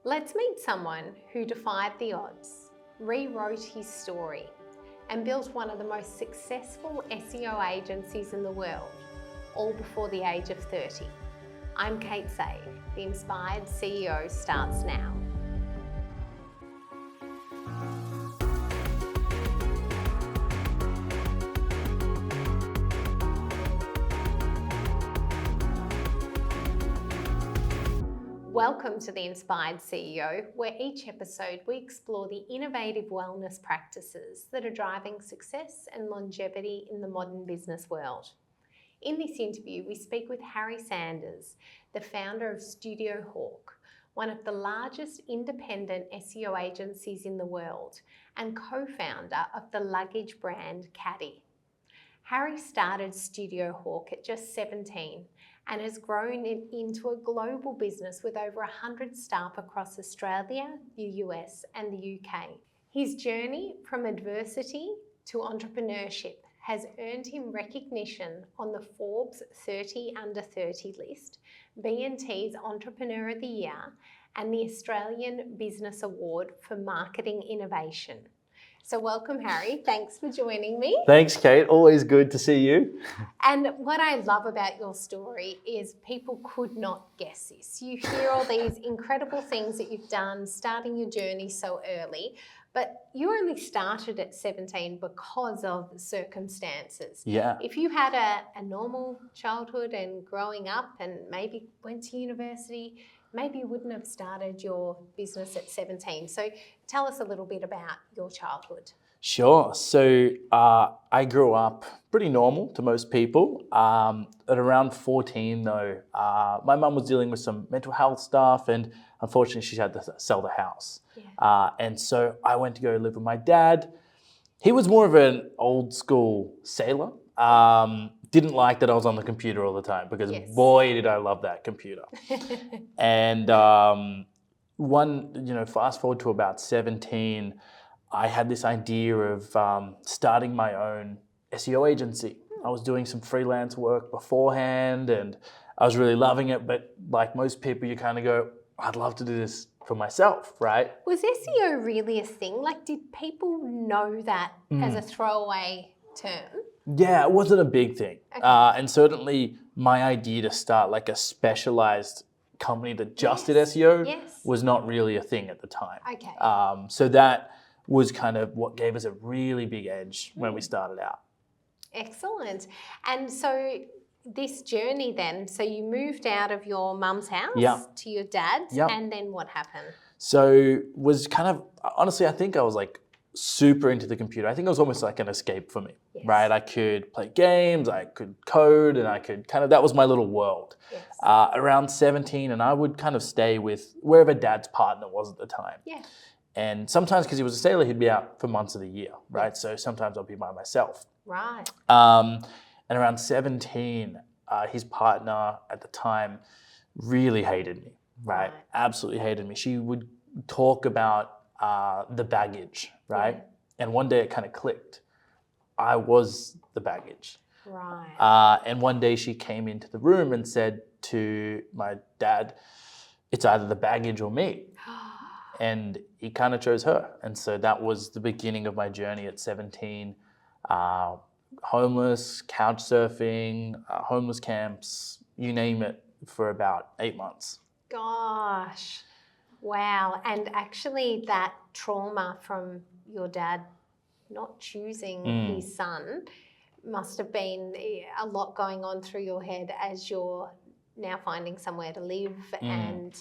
Let's meet someone who defied the odds, rewrote his story, and built one of the most successful SEO agencies in the world, all before the age of 30. I'm Kate Save. The Inspired CEO starts now. Welcome to The Inspired CEO, where each episode we explore the innovative wellness practices that are driving success and longevity in the modern business world. In this interview, we speak with Harry Sanders, the founder of StudioHawk, one of the largest independent SEO agencies in the world, and co-founder of the luggage brand Kadi. Harry started StudioHawk at just 17 and has grown it into a global business with over 100 staff across Australia, the US and the UK. His journey from adversity to entrepreneurship has earned him recognition on the Forbes 30 Under 30 list, B&T's Entrepreneur of the Year, and the Australian Business Award for Marketing Innovation. So welcome, Harry. Thanks for joining me. Thanks, Kate. Always good to see you. And what I love about your story is people could not guess this. You hear all these incredible things that you've done, starting your journey so early, but you only started at 17 because of the circumstances. Yeah. If you had a normal childhood and growing up and maybe went to university, maybe you wouldn't have started your business at 17. So tell us a little bit about your childhood. Sure. So I grew up pretty normal to most people. At around 14, though, my mum was dealing with some mental health stuff, and unfortunately, she had to sell the house. Yeah. And so I went to go live with my dad. He was more of an old school sailor. Didn't like that I was on the computer all the time because Yes. boy, did I love that computer. And fast forward to about 17, I had this idea of starting my own SEO agency. I was doing some freelance work beforehand and I was really loving it. But like most people, you kind of go, I'd love to do this for myself, right? Was SEO really a thing? Like, did people know that as a throwaway term? Yeah, it wasn't a big thing. Okay. And certainly my idea to start like a specialized company that just did SEO Yes. was not really a thing at the time. Okay. So that was kind of what gave us a really big edge when we started out. Excellent. And so this journey then, so you moved out of your mum's house Yeah. to your dad's, Yeah. and then what happened? So was kind of, honestly, I think I was like super into the computer. I think it was almost like an escape for me, Yes. right? I could play games, I could code, and I could kind of, that was my little world. Yes. Around 17, and I would kind of stay with wherever dad's partner was at the time. Yeah. And sometimes, because he was a sailor, he'd be out for months of the year, right? So sometimes I'd be by myself. Right. And around 17, his partner at the time really hated me, right? Right. Absolutely hated me. She would talk about the baggage, right? Yeah. And one day it kind of clicked. I was the baggage. Right. And one day she came into the room and said to my dad, it's either the baggage or me. And he kind of chose her. And so that was the beginning of my journey at 17. Homeless, couch surfing, homeless camps, you name it, for about 8 months. Gosh. Wow. And actually that trauma from your dad not choosing his son must have been a lot going on through your head as you're now finding somewhere to live. And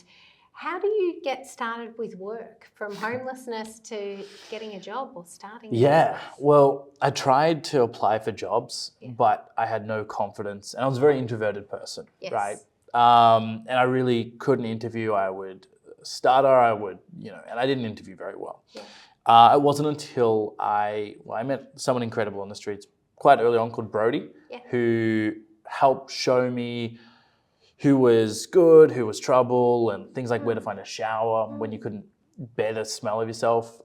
how do you get started with work, from homelessness to getting a job or starting a business? Well, I tried to apply for jobs, but I had no confidence. And I was a very introverted person, Yes. right? And I really couldn't interview. I would stutter, and I didn't interview very well. Yeah. It wasn't until I met someone incredible on the streets quite early on called Brody, who helped show me who was good, who was trouble, and things like where to find a shower when you couldn't bear the smell of yourself.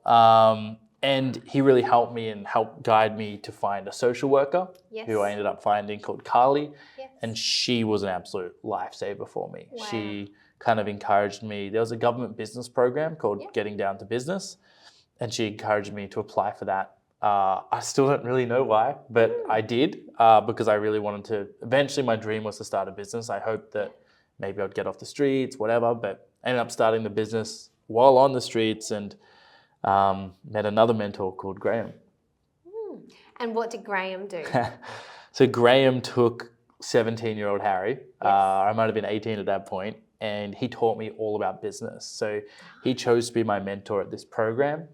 And he really helped me and helped guide me to find a social worker who I ended up finding called Kadi. Yes. And she was an absolute lifesaver for me. Wow. She kind of encouraged me. There was a government business program called Getting Down to Business, and she encouraged me to apply for that. I still don't really know why, but I did because I really wanted to. Eventually, my dream was to start a business. I hoped that maybe I'd get off the streets, whatever, but I ended up starting the business while on the streets, and met another mentor called Graham. And what did Graham do? So Graham took 17-year-old Harry. I might have been 18 at that point, and he taught me all about business. So he chose to be my mentor at this program,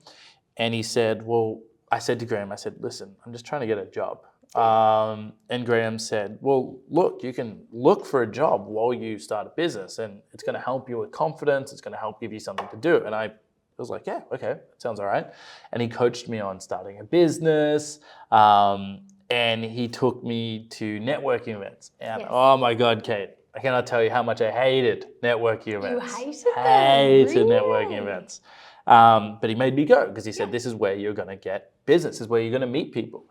and he said, well, I said to Graham, I said, listen, I'm just trying to get a job. And Graham said, well, look, you can look for a job while you start a business, and it's going to help you with confidence. It's going to help give you something to do. And I was like, yeah, okay, that sounds all right. And he coached me on starting a business. And he took me to networking events. And oh my God, Kate, I cannot tell you how much I hated networking events. You hated them? Hated networking events. But he made me go because he said, this is where you're going to get business. This is where you're going to meet people.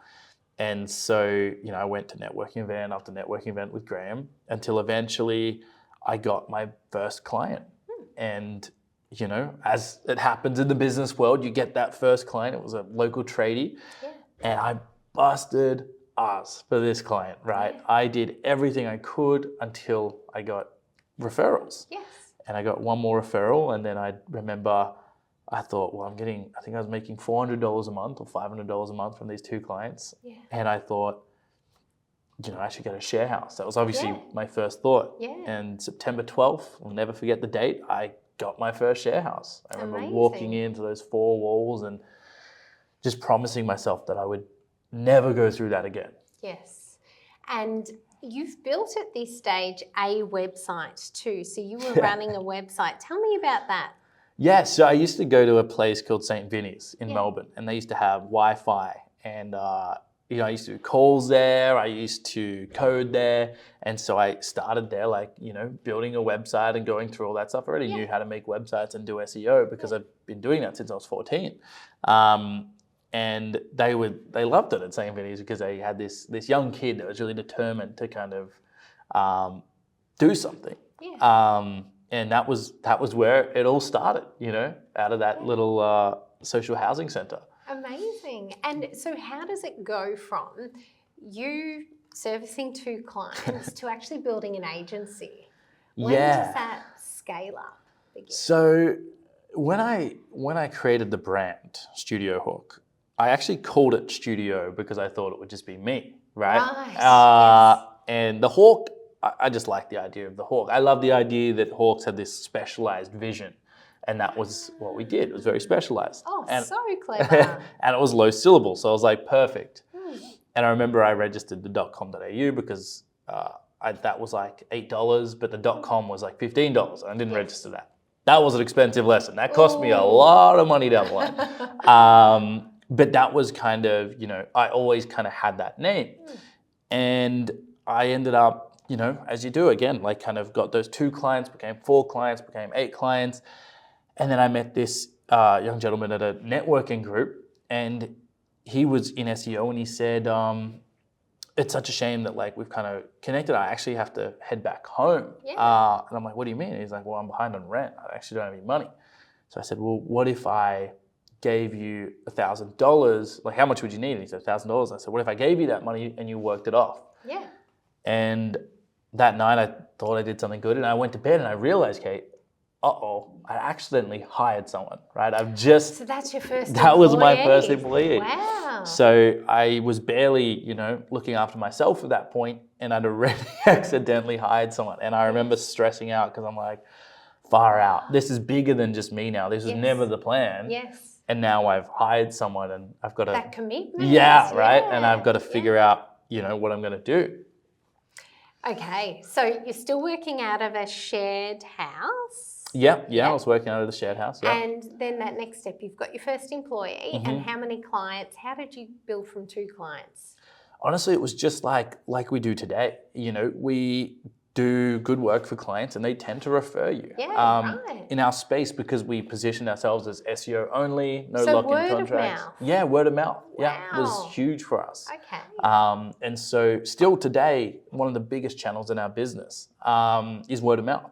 And so, I went to networking event after networking event with Graham until eventually I got my first client. And, as it happens in the business world, you get that first client. It was a local tradie. And I busted ass for this client, right? I did everything I could until I got referrals. And I got one more referral, and then I remember I thought, well, I think I was making $400 a month or $500 a month from these two clients. And I thought, I should get a share house. That was obviously my first thought. And September 12th, I'll never forget the date, I got my first share house. I remember walking into those four walls and just promising myself that I would never go through that again. Yes. And you've built at this stage a website too. So you were running a website. Tell me about that. Yeah, so I used to go to a place called St. Vinny's in Melbourne, and they used to have Wi-Fi, and I used to do calls there, I used to code there, and so I started there, building a website and going through all that stuff. I already knew how to make websites and do SEO because I've been doing that since I was 14. And they loved it at St. Vinny's because they had this young kid that was really determined to kind of do something. And that was where it all started, out of that little social housing centre. Amazing. And so how does it go from you servicing two clients to actually building an agency? When does that scale up begin? So when I created the brand, StudioHawk, I actually called it Studio because I thought it would just be me, right? And the Hawk, I just like the idea of the Hawk. I love the idea that Hawks had this specialized vision, and that was what we did. It was very specialized. So clever. And it was low syllable, so I was like, perfect. And I remember I registered the .com.au because that was like $8, but the .com was like $15, and I didn't register that. That was an expensive lesson. That cost me a lot of money down the line. But that was kind of, I always kind of had that name. And I ended up, as you do again, kind of got those 2 clients, became 4 clients, became 8 clients. And then I met this young gentleman at a networking group, and he was in SEO, and he said, it's such a shame that we've kind of connected. I actually have to head back home. And I'm like, what do you mean? And he's like, well, I'm behind on rent. I actually don't have any money. So I said, well, what if I gave you $1,000? How much would you need? And he said, $1,000. I said, what if I gave you that money and you worked it off? And that night I thought I did something good, and I went to bed and I realized, Kate, I accidentally hired someone, right? So that's your first employee? That was my first employee. Wow. So I was barely, looking after myself at that point, and I'd already accidentally hired someone. And I remember stressing out because I'm like, far out. This is bigger than just me now. This was never the plan. And now I've hired someone, and I've got to... That commitment. Right? And I've got to figure out, what I'm going to do. Okay, so you're still working out of a shared house? Yeah, I was working out of the shared house. And then that next step, you've got your first employee, and how many clients? How did you build from 2 clients? Honestly, it was just like we do today. We do good work for clients, and they tend to refer you. In our space, because we position ourselves as SEO only, no lock-in contracts. Word of mouth. It was huge for us. And so still today, one of the biggest channels in our business is word of mouth.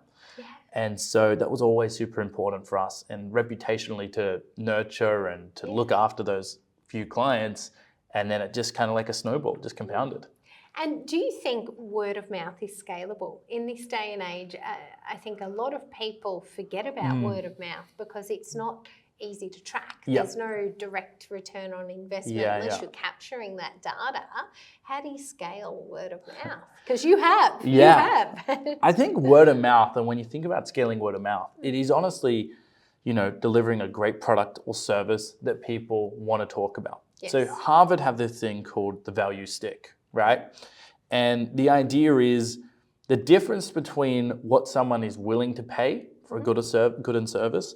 And so that was always super important for us, and reputationally to nurture and to look after those few clients. And then it just kind of like a snowball, just compounded. And do you think word of mouth is scalable? In this day and age, I think a lot of people forget about word of mouth because it's not easy to track. Yep. There's no direct return on investment unless you're capturing that data. How do you scale word of mouth? Because you have. Yeah. You have. I think word of mouth, and when you think about scaling word of mouth, it is honestly, delivering a great product or service that people want to talk about. Yes. So Harvard have this thing called the value stick, right? And the idea is the difference between what someone is willing to pay for a good and service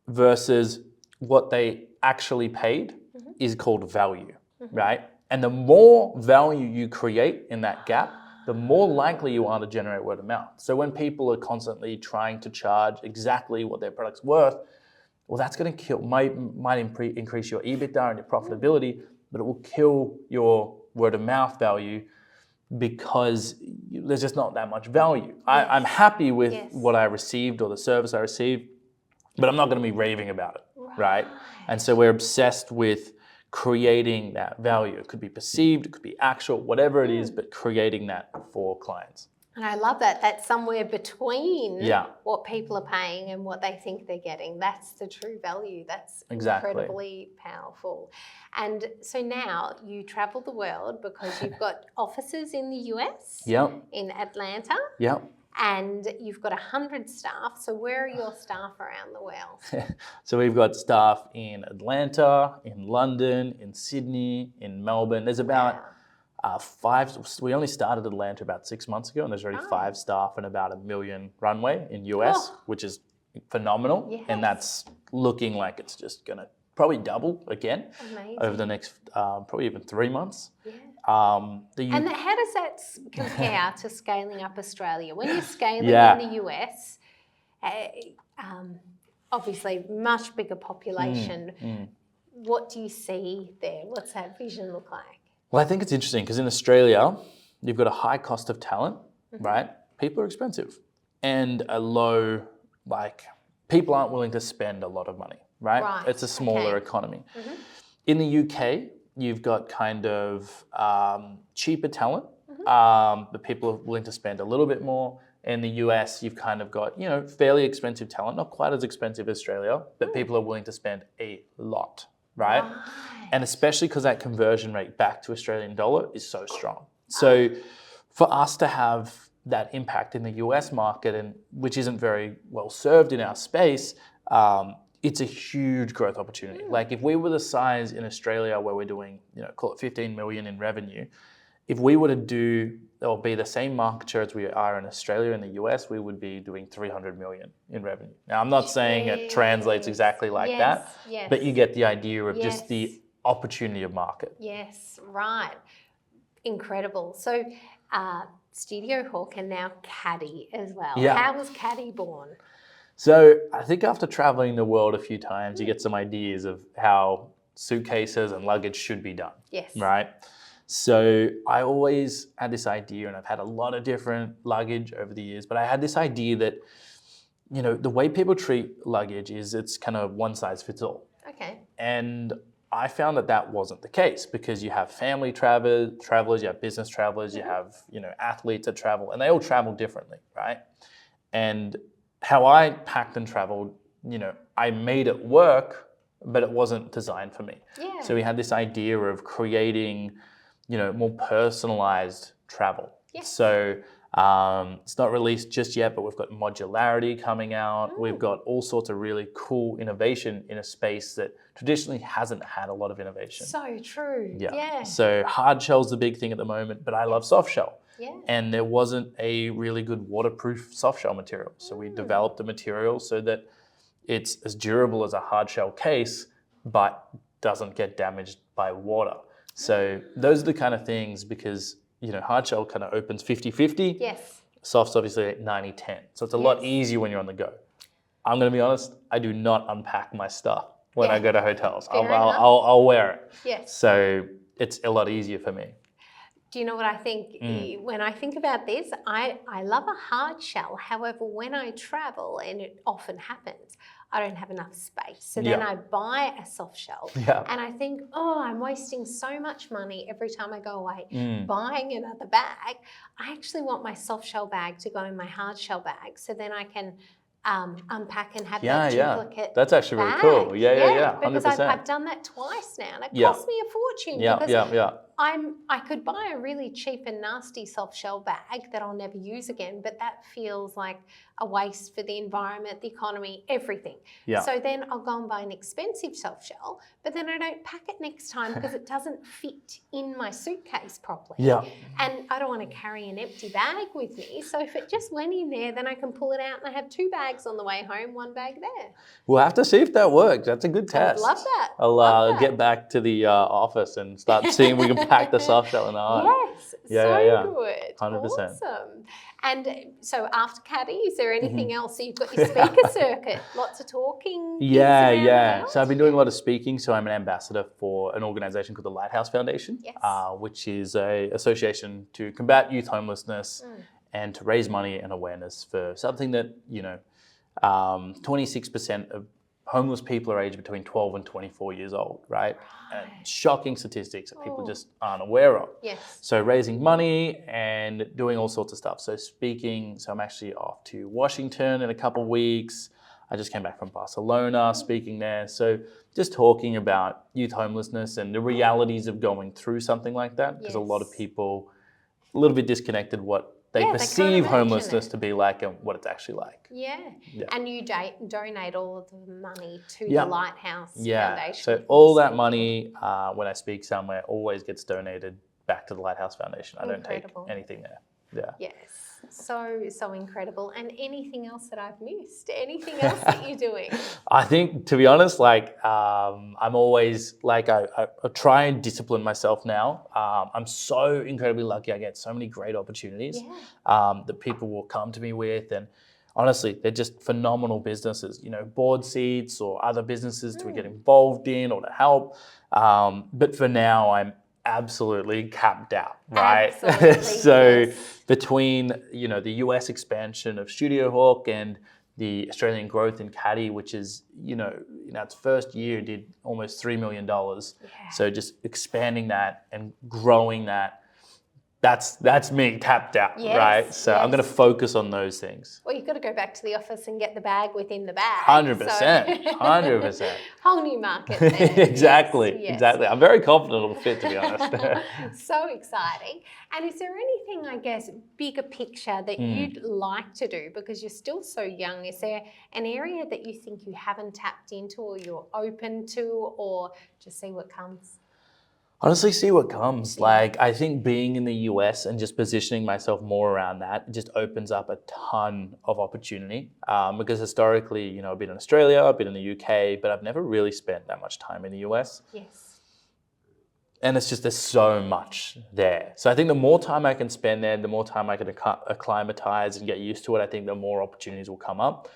versus what they actually paid is called value, right? And the more value you create in that gap, the more likely you are to generate word of mouth. So when people are constantly trying to charge exactly what their product's worth, well, that's going to might increase your EBITDA and your profitability, but it will kill your word of mouth value because there's just not that much value. I'm happy with what I received or the service I received, but I'm not going to be raving about it, right? And so we're obsessed with creating that value. It could be perceived, it could be actual, whatever it is, but creating that for clients. And I love that. That's somewhere between Yeah. what people are paying and what they think they're getting. That's the true value. That's Exactly. incredibly powerful. And so now you travel the world because you've got offices in the US, Yep. in Atlanta, Yep. and you've got 100 staff. So where are your staff around the world? So we've got staff in Atlanta, in London, in Sydney, in Melbourne. There's about 5. We only started Atlanta about 6 months ago, and there's already 5 staff and about $1 million runway in US, which is phenomenal. Yes. And that's looking like it's just going to probably double again over the next probably even 3 months. Yeah. And how does that compare to scaling up Australia? When you're scaling in the US, obviously much bigger population, what do you see there? What's that vision look like? Well, I think it's interesting because in Australia, you've got a high cost of talent, right? People are expensive, and a low, people aren't willing to spend a lot of money, right? It's a smaller economy. In the UK, you've got kind of cheaper talent, but people are willing to spend a little bit more. In the US, you've kind of got, fairly expensive talent, not quite as expensive as Australia, but people are willing to spend a lot, right? And especially because that conversion rate back to Australian dollar is so strong. So for us to have that impact in the US market, and which isn't very well served in our space, it's a huge growth opportunity. Like if we were the size in Australia where we're doing, call it 15 million in revenue, if we were to do or be the same market share as we are in Australia and the US, we would be doing 300 million in revenue. Now, I'm not saying it translates exactly like that, but you get the idea of just the opportunity of market. Yes, right. Incredible. So StudioHawk and now Kadi as well. Yeah. How was Kadi born? So I think after traveling the world a few times, you get some ideas of how suitcases and luggage should be done. Yes. Right? So I always had this idea, and I've had a lot of different luggage over the years, but I had this idea that, the way people treat luggage is it's kind of one size fits all. Okay. And I found that wasn't the case because you have family travelers, you have business travelers, you have, athletes that travel, and they all travel differently, right? And how I packed and traveled, I made it work, but it wasn't designed for me. Yeah. So we had this idea of creating, more personalized travel. Yes. So it's not released just yet, but we've got modularity coming out. We've got all sorts of really cool innovation in a space that traditionally hasn't had a lot of innovation. So true. Yeah. So hard shell's the big thing at the moment, but I love soft shell. Yeah. And there wasn't a really good waterproof soft shell material. So we developed a material so that it's as durable as a hard shell case, but doesn't get damaged by water. So those are the kind of things because, hard shell kind of opens 50-50. Yes. Soft's obviously at 90-10. So it's a lot easier when you're on the go. I'm going to be honest, I do not unpack my stuff when I go to hotels. I'll wear it. Yes. So it's a lot easier for me. Do you know what I think? When I think about this, I love a hard shell. However, when I travel, and it often happens, I don't have enough space. So then I buy a soft shell and I think, oh, I'm wasting so much money every time I go away buying another bag. I actually want my soft shell bag to go in my hard shell bag, so then I can unpack and have that duplicate That's actually bag. really cool. Yeah, 100%. Because I've done that twice now, and it cost me a fortune because I could buy a really cheap and nasty soft shell bag that I'll never use again, but that feels like a waste for the environment, the economy, everything. So then I'll go and buy an expensive soft shell, but then I don't pack it next time because it doesn't fit in my suitcase properly. And I don't want to carry an empty bag with me. So if it just went in there, then I can pull it out and I have 2 bags on the way home, 1 bag there. We'll have to see if that works. That's a good test. I love that. I'll get back to the office and start seeing if we can pack the soft shell in the hard. Yes, good. 100%. Awesome. And so after Kadi, is there anything else? So you've got your speaker circuit, lots of talking. So I've been doing a lot of speaking. So I'm an ambassador for an organisation called the Lighthouse Foundation, which is an association to combat youth homelessness and to raise money and awareness for something that, 26% of homeless people are aged between 12 and 24 years old, right? And shocking statistics that people just aren't aware of. So raising money and doing all sorts of stuff. So speaking, so I'm actually off to Washington in a couple of weeks. I just came back from Barcelona speaking there. So just talking about youth homelessness and the realities of going through something like that, because a lot of people, a little bit disconnected what they perceive homelessness to be like and what it's actually like. And you donate all of the money to the Lighthouse Foundation. So all that money, when I speak somewhere, always gets donated back to the Lighthouse Foundation. I don't take anything there. Yes, so incredible. And anything else that I've missed? Anything else that you're doing? I think, to be honest, I'm always I try and discipline myself now. I'm so incredibly lucky. I get so many great opportunities that people will come to me with, and honestly, they're just phenomenal businesses. Board seats or other businesses to get involved in or to help. But for now, I'm absolutely capped out, right? So between the US expansion of StudioHawk and the Australian growth in Kadi, which is in its first year did almost $3 million. So just expanding that and growing that's me tapped out, right? So I'm going to focus on those things. Well, you've got to go back to the office and get the bag within the bag. 100%, 100%. Whole new market there. Exactly. I'm very confident it'll fit, to be honest. So exciting. And is there anything, I guess, bigger picture that you'd like to do, because you're still so young? Is there an area that you think you haven't tapped into or you're open to, or just see what comes? Honestly, see what comes. I think being in the US and just positioning myself more around that just opens up a ton of opportunity. Because historically, I've been in Australia, I've been in the UK, but I've never really spent that much time in the US. And it's just, there's so much there. So I think the more time I can spend there, the more time I can acclimatize and get used to it, I think the more opportunities will come up.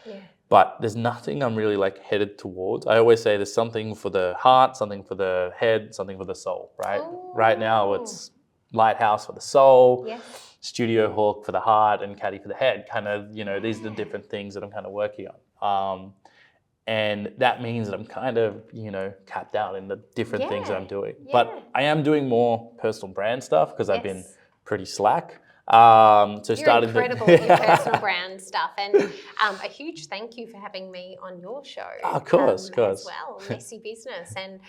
But there's nothing I'm really headed towards. I always say there's something for the heart, something for the head, something for the soul, right? Right now it's Lighthouse for the soul, StudioHawk for the heart, and Kadi for the head. These are the different things that I'm kind of working on. And that means that I'm kind of, capped out in the different things that I'm doing. But I am doing more personal brand stuff because I've been pretty slack. You're incredible with your personal brand stuff, and a huge thank you for having me on your show. Of course. As well, Messy Business, and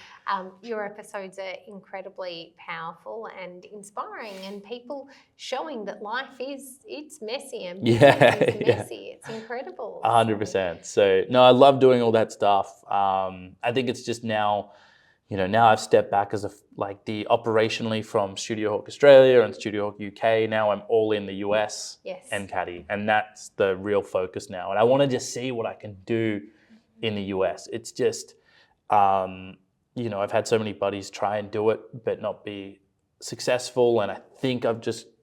your episodes are incredibly powerful and inspiring, and people showing that life it's messy and business is messy. It's incredible. 100%. So no, I love doing all that stuff. I think it's just now. Now I've stepped back as the operationally from StudioHawk Australia and StudioHawk UK. Now I'm all in the US and Kadi, and that's the real focus now. And I want to just see what I can do in the US. It's just, I've had so many buddies try and do it, but not be successful. And I think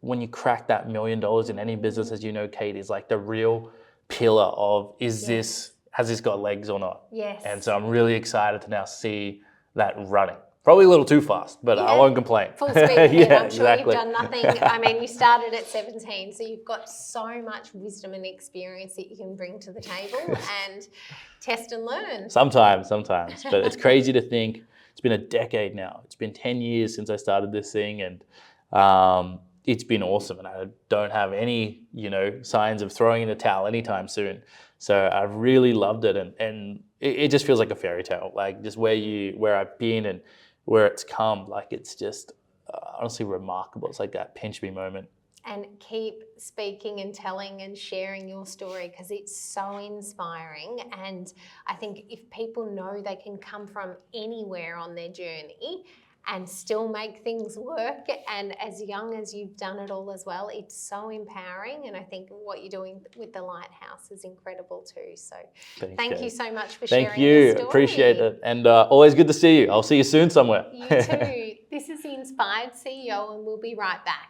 when you crack that $1 million in any business, as you know, Kate, is the real pillar of, has this got legs or not? And so I'm really excited to now see that running. Probably a little too fast, but I Yeah. won't complain. Full speed ahead. Yeah, I'm sure exactly. you've done nothing. I mean, you started at 17, so you've got so much wisdom and experience that you can bring to the table and test and learn. Sometimes, but it's crazy to think it's been a decade now. It's been 10 years since I started this thing, and it's been awesome. And I don't have any, signs of throwing in the towel anytime soon. So I've really loved it, and it just feels like a fairy tale. Like just where I've been and where it's come. Like it's just honestly remarkable. It's like that pinch me moment. And keep speaking and telling and sharing your story, because it's so inspiring. And I think if people know they can come from anywhere on their journey and still make things work, and as young as you've done it all as well, it's so empowering. And I think what you're doing with the Lighthouse is incredible too. So thank you so much for sharing your story. Appreciate it. And always good to see you. I'll see you soon somewhere. You too. This is the Inspired CEO, and we'll be right back.